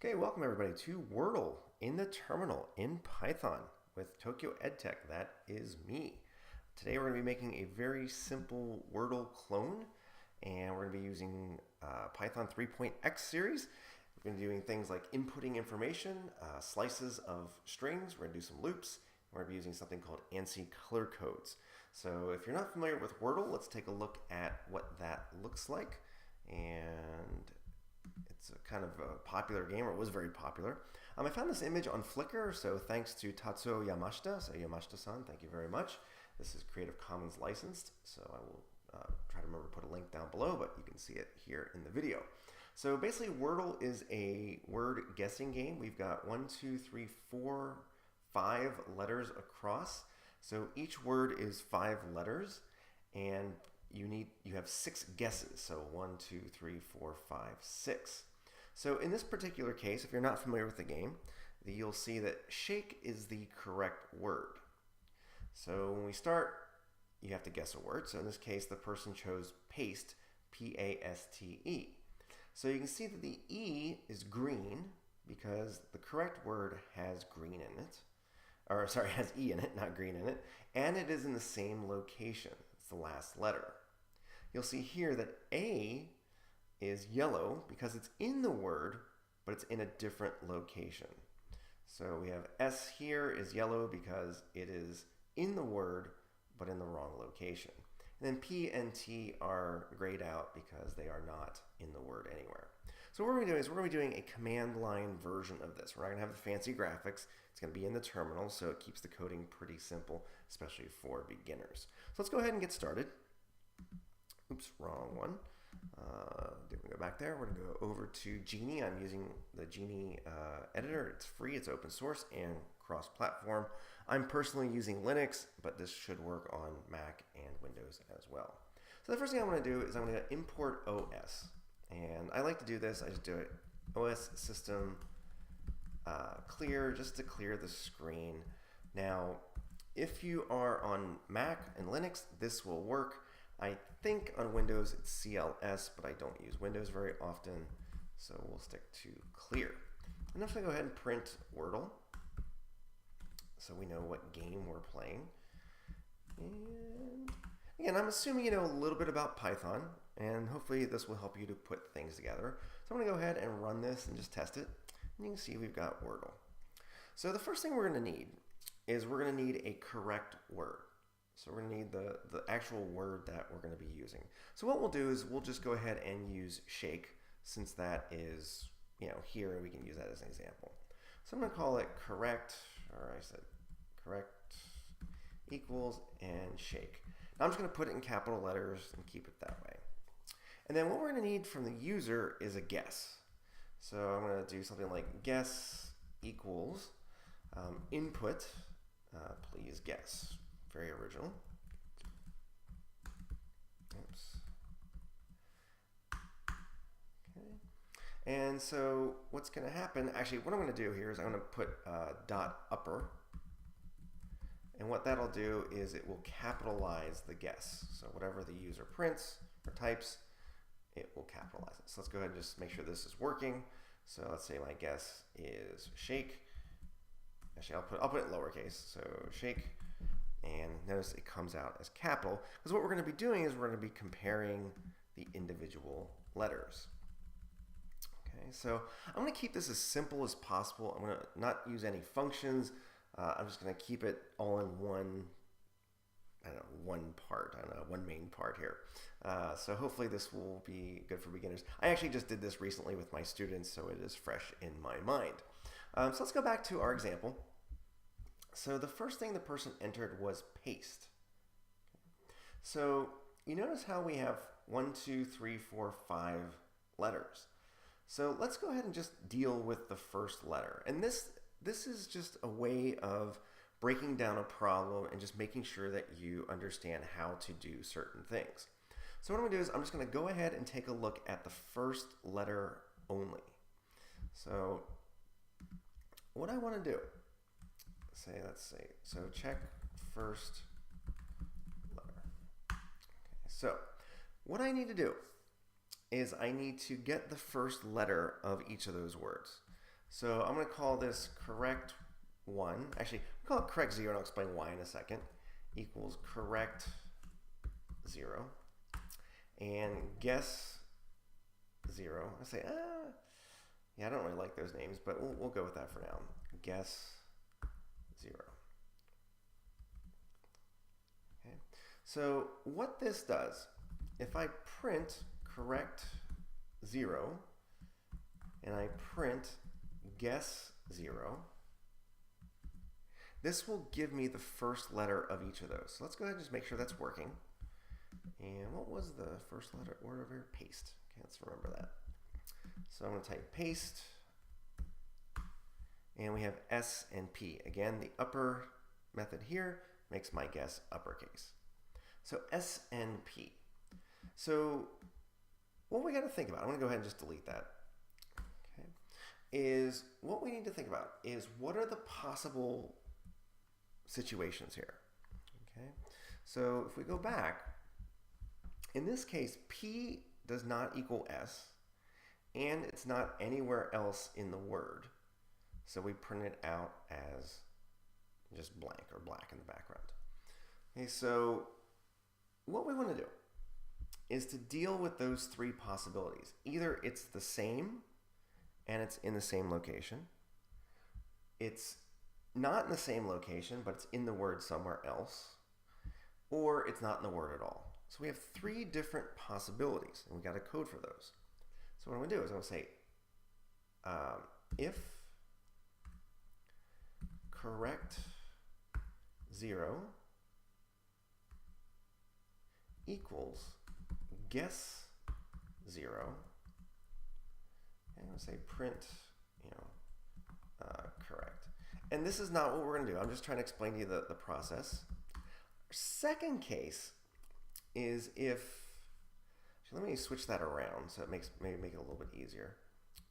Okay, welcome everybody to Wordle in the Terminal in Python with Tokyo EdTech. That is me. Today we're going to be making a very simple Wordle clone, and we're going to be using Python 3.x series. We're going to be doing things like inputting information, slices of strings. We're going to do some loops. We're going to be using something called ANSI color codes. So if you're not familiar with Wordle, let's take a look at what that looks like. And it's a kind of a popular game, or it was very popular. I found this image on Flickr, so thanks to Tatsuo Yamashita. So Yamashita-san, thank you very much. This is Creative Commons licensed, so I will try to remember to put a link down below, but you can see it here in the video. So basically, Wordle is a word guessing game. We've got 1, 2, 3, 4, 5 letters across. So each word is 5 letters, and you have 6 guesses. So 1, 2, 3, 4, 5, 6. So in this particular case, if you're not familiar with the game, you'll see that shake is the correct word. So when we start, you have to guess a word. So in this case, the person chose paste, P-A-S-T-E. So you can see that the E is green because the correct word has green in it. Or sorry, has E in it, not green in it. And it is in the same location. It's the last letter. You'll see here that A is yellow because it's in the word, but it's in a different location. So we have S here is yellow because it is in the word, but in the wrong location. And then P and T are grayed out because they are not in the word anywhere. So what we're going to do is we're going to be doing a command line version of this. We're not going to have the fancy graphics. It's going to be in the terminal, so it keeps the coding pretty simple, especially for beginners. So let's go ahead and get started. Oops, wrong one. Didn't go back there. We're going to go over to Genie. I'm using the Genie editor. It's free, it's open source, and cross-platform. I'm personally using Linux, but this should work on Mac and Windows as well. So the first thing I'm going to do is I'm going to import OS. And I like to do this. I just do it OS system clear, just to clear the screen. Now, if you are on Mac and Linux, this will work. I think on Windows it's CLS, but I don't use Windows very often, so we'll stick to clear. And I'm just going to go ahead and print Wordle, so we know what game we're playing. And again, I'm assuming you know a little bit about Python, and hopefully this will help you to put things together. So I'm going to go ahead and run this and just test it. And you can see we've got Wordle. So the first thing we're going to need is we're going to need a correct word. So we're going to need the actual word that we're going to be using. So what we'll do is we'll just go ahead and use shake, since that is here, and we can use that as an example. So I'm going to call it correct, or I said correct equals and shake. Now I'm just going to put it in capital letters and keep it that way. And then what we're going to need from the user is a guess. So I'm going to do something like guess equals input, please guess. Very original. Oops. Okay. And so what's going to happen, actually what I'm going to do here is I'm going to put dot upper. And what that'll do is it will capitalize the guess. So whatever the user prints or types, it will capitalize it. So let's go ahead and just make sure this is working. So let's say my guess is shake. Actually, I'll put it lowercase. So shake. And notice it comes out as capital, because what we're going to be doing is we're going to be comparing the individual letters. Okay, so I'm going to keep this as simple as possible. I'm going to not use any functions. I'm just going to keep it all in one main part here. So hopefully this will be good for beginners. I actually just did this recently with my students, so it is fresh in my mind. So let's go back to our example. So the first thing the person entered was paste. So you notice how we have 1, 2, 3, 4, 5 letters. So let's go ahead and just deal with the first letter. And this is just a way of breaking down a problem and just making sure that you understand how to do certain things. So what I'm going to do is I'm just going to go ahead and take a look at the first letter only. So what I want to do, let's say, so check first letter. Okay, so what I need to do is I need to get the first letter of each of those words. So I'm going to call this correct 1. Actually, I'll call it correct 0, and I'll explain why in a second. Equals correct 0. And guess 0. I say, yeah, I don't really like those names, but we'll go with that for now. Guess 0. Okay. So what this does, if I print correct 0 and I print guess 0, this will give me the first letter of each of those. So let's go ahead and just make sure that's working. And what was the first letter word over here? Paste. Okay, let's remember that. So I'm going to type paste. And we have S and P. Again, the upper method here makes my guess uppercase. So S and P. So what we got to think about, I'm going to go ahead and just delete that. Okay, is what we need to think about is what are the possible situations here. Okay, so if we go back, in this case, P does not equal S, and it's not anywhere else in the word. So we print it out as just blank or black in the background. Okay, so what we want to do is to deal with those three possibilities. Either it's the same and it's in the same location. It's not in the same location, but it's in the word somewhere else. Or it's not in the word at all. So we have three different possibilities, and we got a code for those. So what I'm going to do is I'm going to say if correct 0 equals guess 0, and I'm going to say print, correct. And this is not what we're going to do. I'm just trying to explain to you the process. Second case is if, actually, let me switch that around so it maybe make it a little bit easier.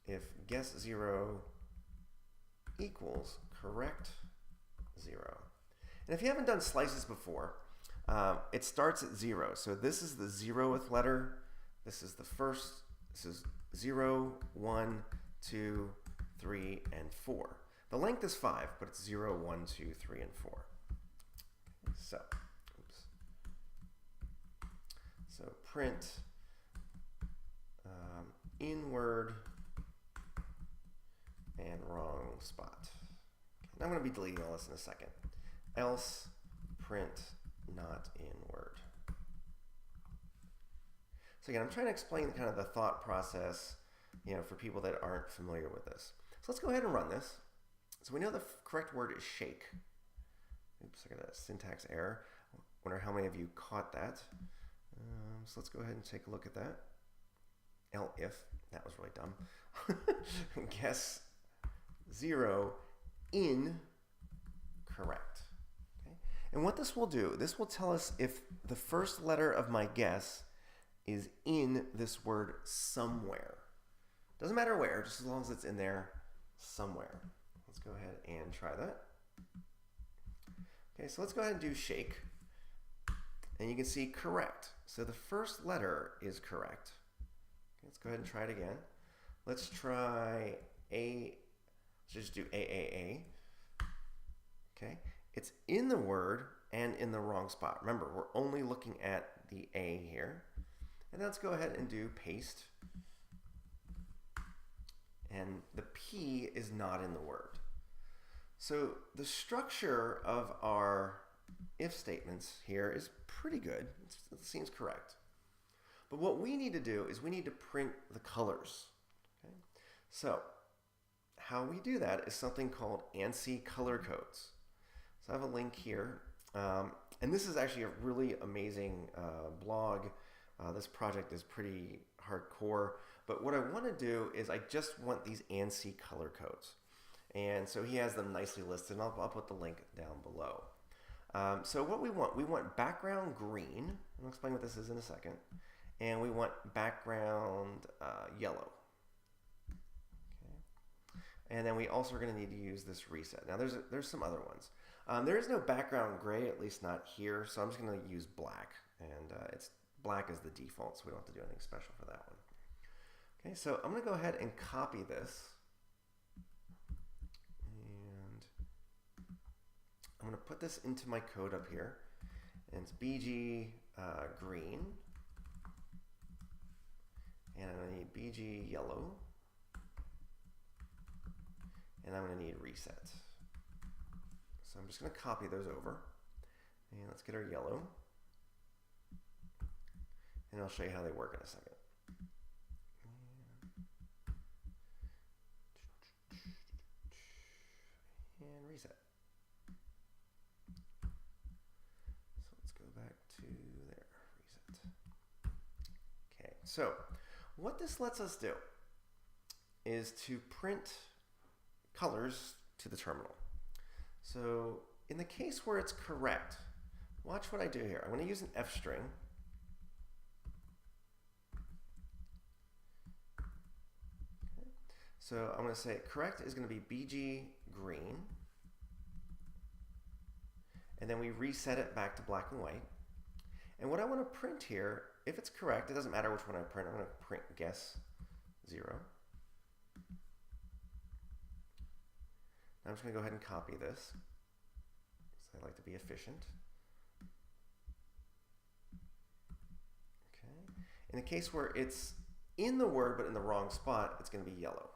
If guess 0 equals correct 0. And if you haven't done slices before, it starts at 0. So this is the 0th letter. This is the first. This is 0, 1, 2, 3, and 4. The length is 5, but it's 0, 1, 2, 3, and 4. So, so print in word and wrong spot. And I'm going to be deleting all this in a second. Else print not in word. So again, I'm trying to explain kind of the thought process, for people that aren't familiar with this. So let's go ahead and run this. So we know the correct word is shake. Oops, I got a syntax error. I wonder how many of you caught that. So let's go ahead and take a look at that. If, that was really dumb. Guess 0 in correct. Okay? And what this will do, this will tell us if the first letter of my guess is in this word somewhere. Doesn't matter where, just as long as it's in there somewhere. Let's go ahead and try that. Okay, so let's go ahead and do shake. And you can see correct. So the first letter is correct. Okay, let's go ahead and try it again. Let's try A. Let's just do AAA. Okay, it's in the word and in the wrong spot. Remember, we're only looking at the A here. And let's go ahead and do paste. And the P is not in the word. So the structure of our if statements here is pretty good. It seems correct. But what we need to do is we need to print the colors. Okay? So how we do that is something called ANSI color codes. So I have a link here. And this is actually a really amazing blog. This project is pretty hardcore. But what I want to do is I just want these ANSI color codes. And so he has them nicely listed, and I'll put the link down below. So what we want background green. I'll explain what this is in a second. And we want background yellow. Okay. And then we also are going to need to use this reset. Now there's some other ones. There is no background gray, at least not here. So I'm just going to use black, and it's black is the default, so we don't have to do anything special for that one. Okay, so I'm going to go ahead and copy this. I'm going to put this into my code up here. And it's BG green. And I'm going to need BG yellow. And I'm going to need reset. So I'm just going to copy those over. And let's get our yellow. And I'll show you how they work in a second. And reset. So let's go back to there. Reset. Okay, so what this lets us do is to print colors to the terminal. So in the case where it's correct, watch what I do here. I'm going to use an F string. Okay. So I'm going to say correct is going to be BG green. And then we reset it back to black and white. And what I want to print here, if it's correct, it doesn't matter which one I print. I'm going to print guess 0. Now I'm just going to go ahead and copy this, because I like to be efficient. Okay. In the case where it's in the word but in the wrong spot, it's going to be yellow.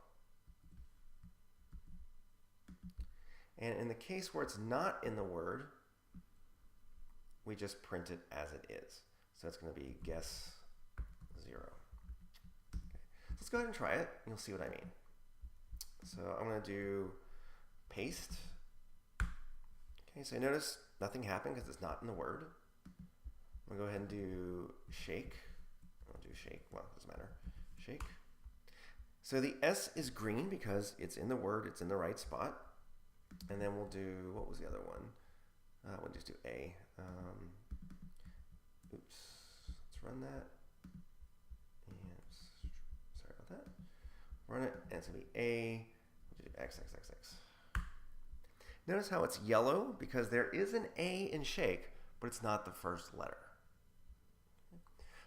And in the case where it's not in the word, we just print it as it is. So it's going to be guess 0. Okay. Let's go ahead and try it. You'll see what I mean. So I'm going to do paste. Okay, so notice nothing happened because it's not in the word. I'm going to go ahead and do shake. I'll do shake. Well, it doesn't matter. Shake. So the S is green because it's in the word. It's in the right spot. And then we'll do, what was the other one? We'll just do A. Oops. Let's run that. And sorry about that. Run it, and it's going to be A. We'll do X, X, X, X. Notice how it's yellow because there is an A in shake, but it's not the first letter.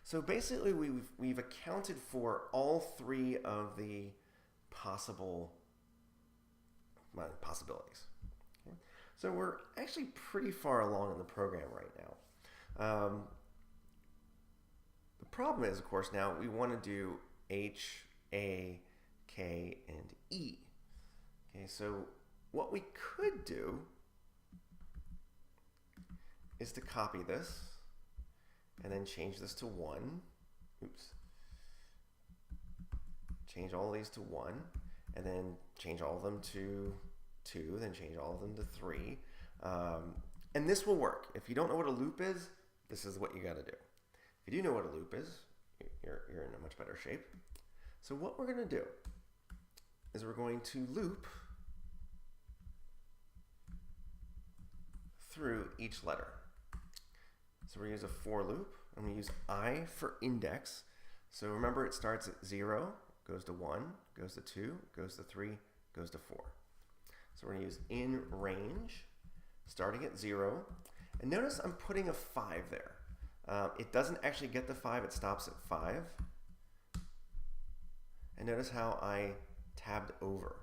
So basically we've accounted for all three of the possibilities. Okay. So we're actually pretty far along in the program right now. The problem is, of course, now we want to do H, A, K, and E. Okay, so what we could do is to copy this and then change this to 1. Oops. Change all these to 1, and then change all of them to 2, then change all of them to 3. And this will work. If you don't know what a loop is, this is what you got to do. If you do know what a loop is, you're in a much better shape. So what we're going to do is we're going to loop through each letter. So we're going to use a for loop. I'm going to use I for index. So remember, it starts at 0, goes to 1, goes to 2, goes to 3, goes to 4. So we're going to use in range, starting at 0. And notice I'm putting a 5 there. It doesn't actually get the 5, it stops at 5. And notice how I tabbed over.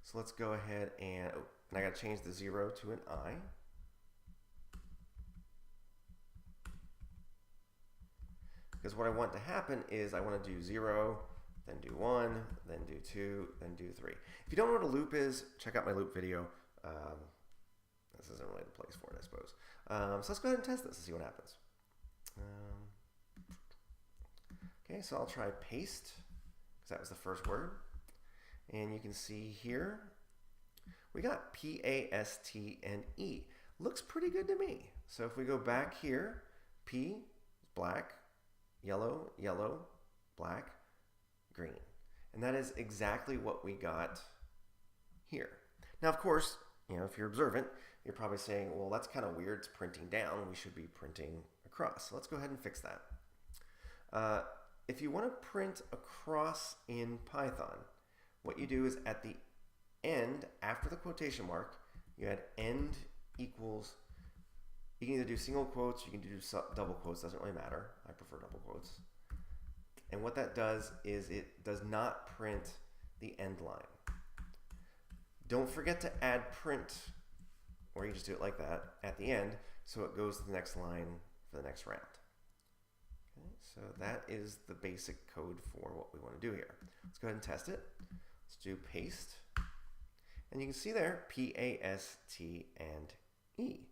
So let's go ahead and I got to change the 0 to an I. Because what I want to happen is I want to do 0, then do 1, then do 2, then do 3. If you don't know what a loop is, check out my loop video. This isn't really the place for it, I suppose. So let's go ahead and test this and see what happens. Okay, so I'll try paste, because that was the first word. And you can see here, we got P, A, S, T, and E. Looks pretty good to me. So if we go back here, P is black, yellow, yellow, black, green. And that is exactly what we got here. Now, of course, if you're observant, you're probably saying, well, that's kind of weird. It's printing down. We should be printing across. So let's go ahead and fix that. If you want to print across in Python, what you do is at the end, after the quotation mark, you add end equals. You can either do single quotes, you can do double quotes, doesn't really matter. I prefer double quotes. And what that does is it does not print the end line. Don't forget to add print, or you just do it like that at the end, so it goes to the next line for the next round. Okay, so that is the basic code for what we want to do here. Let's go ahead and test it. Let's do paste. And you can see there, P-A-S-T and E.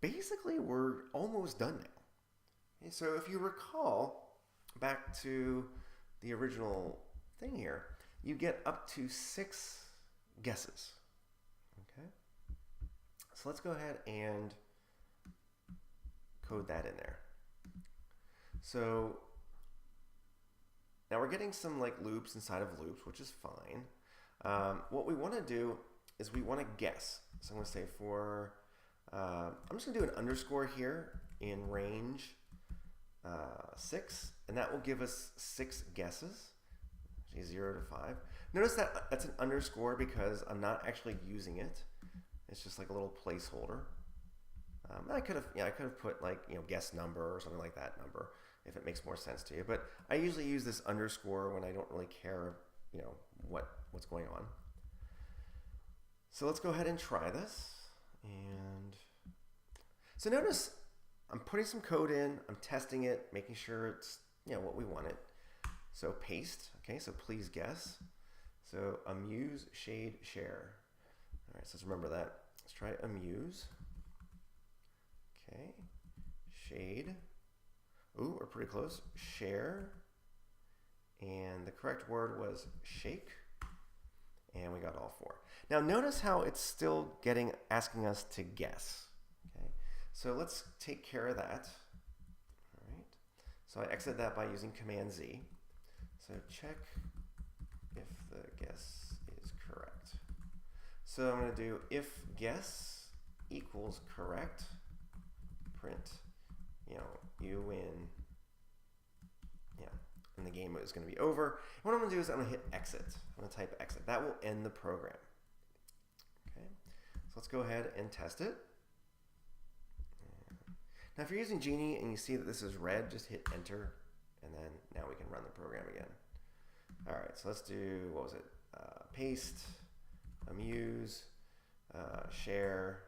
Basically, we're almost done now. Okay, so if you recall back to the original thing here, you get up to 6 guesses. Okay, so let's go ahead and code that in there. So now we're getting some like loops inside of loops, which is fine. What we want to do is we want to guess. So I'm going to say for, I'm just going to do an underscore here in range 6, and that will give us 6 guesses, 0 to 5. Notice that that's an underscore because I'm not actually using it. It's just like a little placeholder. I could have put like, guess number or something like that number if it makes more sense to you. But I usually use this underscore when I don't really care, what's going on. So let's go ahead and try this. And so notice I'm putting some code in, I'm testing it, making sure it's what we want it. So paste, okay, so please guess. So amuse, shade, share. All right, so let's remember that. Let's try amuse. Okay, shade. Ooh, we're pretty close. Share. And the correct word was shake. And we got all 4. Now notice how it's still asking us to guess. Okay, so let's take care of that. All right. So I exited that by using Command Z. So check if the guess is correct. So I'm going to do if guess equals correct, print, you win. And the game is going to be over. What I'm going to do is I'm going to hit exit. I'm going to type exit. That will end the program. Okay, so let's go ahead and test it. Now, if you're using Genie and you see that this is red, just hit enter, and then now we can run the program again. All right, so let's do, what was it? Paste, amuse, share,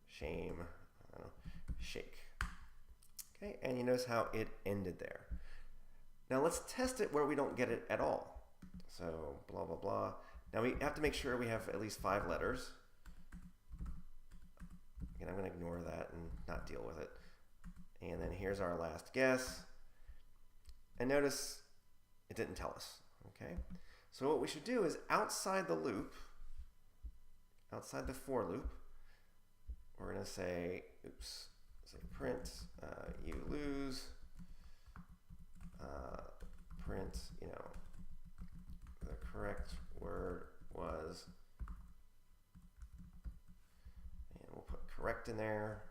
shame, shake. Okay, and you notice how it ended there. Now let's test it where we don't get it at all. So blah, blah, blah. Now we have to make sure we have at least 5 letters. Again, I'm going to ignore that and not deal with it. And then here's our last guess. And notice it didn't tell us. Okay. So what we should do is outside the loop, outside the for loop, we're going to say, oops, say print, you lose, print, the correct word was, and we'll put correct in there,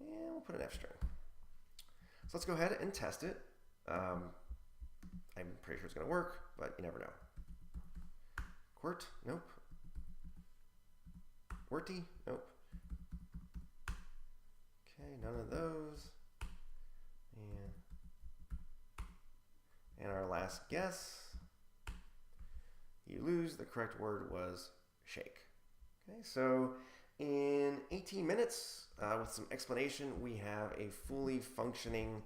and we'll put an F string. So let's go ahead and test it. I'm pretty sure it's going to work, but you never know. Quirt, nope. Qwerty, nope. Okay, none of those. And our last guess, you lose. The correct word was shake. Okay, so in 18 minutes, with some explanation, we have a fully functioning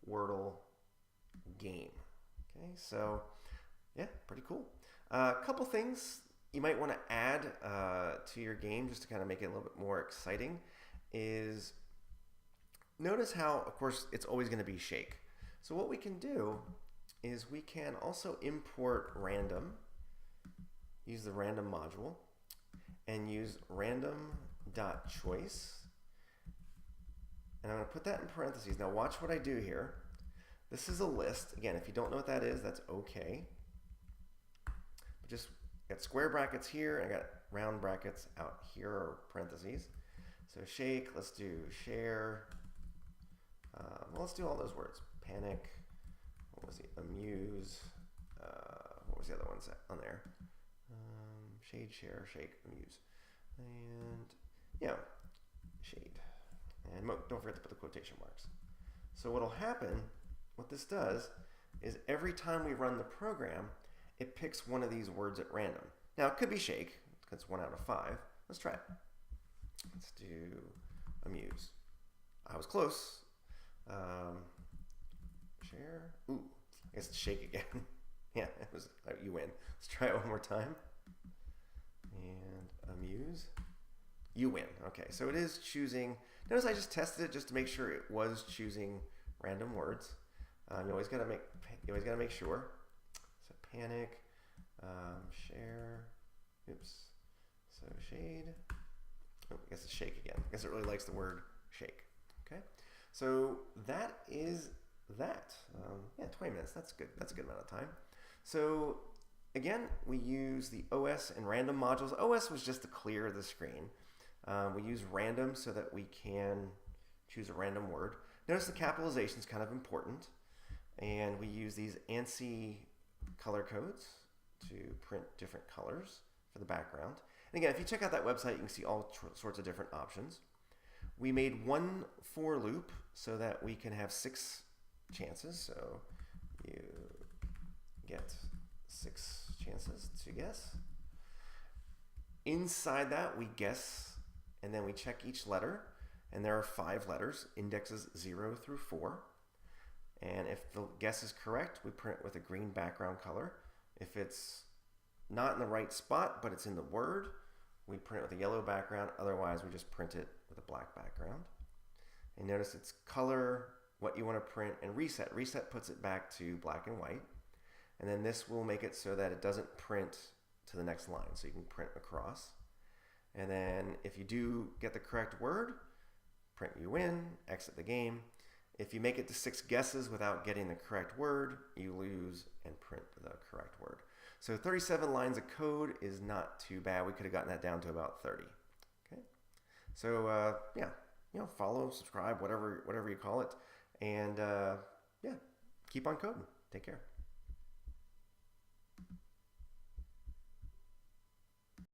Wordle game. Okay, so yeah, pretty cool. A couple things you might want to add to your game just to kind of make it a little bit more exciting is notice how, of course, it's always going to be shake. So what we can do is we can also import random, use the random module, and use random.choice. And I'm going to put that in parentheses. Now watch what I do here. This is a list. Again, if you don't know what that is, that's okay. But just got square brackets here, and I got round brackets out here, or parentheses. So shake, let's do share. Well, let's do all those words. Panic. What was it? Amuse. What was the other ones on there? Shade, share, shake, amuse. And yeah, shade. And don't forget to put the quotation marks. So what will happen, what this does, is every time we run the program, it picks one of these words at random. Now, it could be shake. It's 1 out of 5. Let's try it. Let's do amuse. I was close. Share. Ooh, I guess it's shake again. Yeah, it was. You win. Let's try it one more time. And amuse. You win. Okay, so it is choosing. Notice I just tested it just to make sure it was choosing random words. You always gotta make sure. So panic, share. Oops. So shade. Oh, I guess it's shake again. I guess it really likes the word shake. Okay. So that is that. Yeah, 20 minutes. That's good. That's a good amount of time. So again, we use the OS and random modules. OS was just to clear the screen. We use random so that we can choose a random word. Notice the capitalization is kind of important. And we use these ANSI color codes to print different colors for the background. And again, if you check out that website, you can see all sorts of different options. We made one for loop so that we can have 6 chances. So you get 6 chances to guess. Inside that, we guess, and then we check each letter. And there are 5 letters, indexes 0 through 4. And if the guess is correct, we print with a green background color. If it's not in the right spot, but it's in the word, we print with a yellow background. Otherwise, we just print it with a black background. And notice it's color, what you want to print, and reset. Reset puts it back to black and white. And then this will make it so that it doesn't print to the next line. So you can print across. And then if you do get the correct word, print you win, exit the game. If you make it to 6 guesses without getting the correct word, you lose and print the correct word. So 37 lines of code is not too bad. We could have gotten that down to about 30. Okay. So yeah, follow, subscribe, whatever you call it, and yeah, keep on coding. Take care.